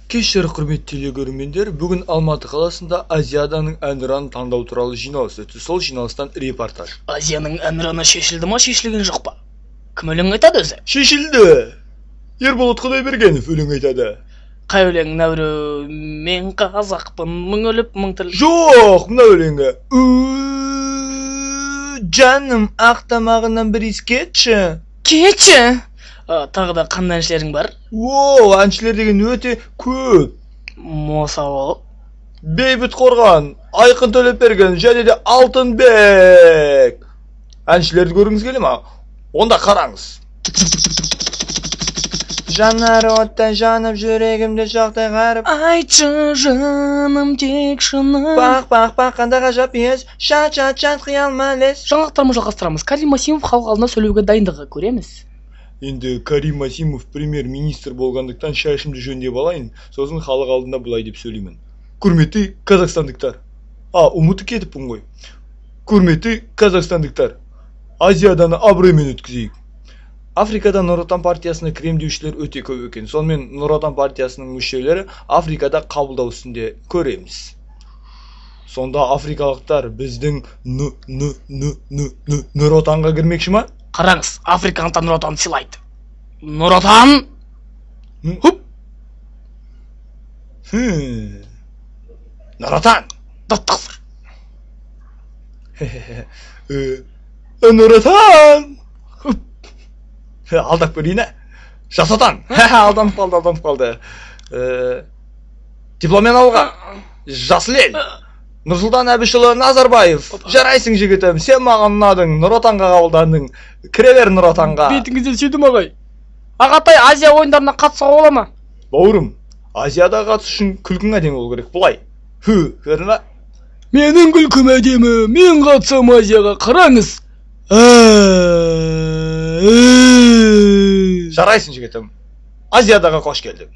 Кешір құрметтелі көрермендер, бүгін Алматы қаласында Азияданың әнұранын таңдау туралы жиналыс өтті. Сол жиналыстан репортаж. Азияның әнұраны шешілді ма, шешілген жоқ па? Кім өлең айтады өзі? Шешілді. Ерболат Құдайбергенов өлең айтады. Қай өлең нәурі? Мен қазақпын, мың өліп мың тіріліп. Жоқ, мына өлеңі. Жаным, ақтамағынан бір иіс кетші. Кетші? Тағы да қандай әншілерің бар? Әншілер деген өте көп. Мысалы? Бейбіт Қорған, Айқын Төлепберген және де Алтынбек. Әншілерді көріңіз келе ма? Онда қараңыз. Жанары оттан жанып, жүрегімде жақтай ғарып. Айтшы жаным тек шыны. Бақ, қандай ғажап ес, шат, қиял мәлес. Жаңалықтарымызды жалғастырамыз. Карим Масимов халық алдына сөйлеуге дайындығы көреміз. Енді Карим Масимов премьер-министр болғандықтан шашымды жөндеп алайын, сосын халық алдында бұлай деп сөйлеймін. Құрметті қазақстандықтар. Ұмытып кетіппін ғой. Құрметті қазақстандықтар. Азияданы абыроймен өткізейік. Африкада Нұр Отан партиясына кіремдеушілер өте көп екен. Сонымен Нұр Отан партиясының мүшелері Африкада қабылдау үстінде көреміз. Сонда африкалықтар біздің Нұр Отанға кірмекші ма? Қараңыз, африкалықтар Нұр Отанды сыйлайды. Нұр Отан! Нұр Отан! Даттықсыр! Нұр Отан! Алдап көрейін, Жас Отан! Алданып қалды. Дипломмен алған. Жасыл ел. Нұрсұлтан Әбішұлы Назарбаев. Жарайсың жігітім, сен маған ұнадың, Нұр Отанға қабылдандың. Кіре бер Нұр Отанға. Бетіңізден сүйдім ағай. Ағатай, Азия ойындарына қатысуға бола ма? Бауырым, Азияда қатысу үшін күлкің әдемі болу керек, бұлай. Көрдің ба? Менің күлкім әдемі, мен қатысам Азияға, қараңыз. Жарайсың жігітім, Азиядаға қош келдің.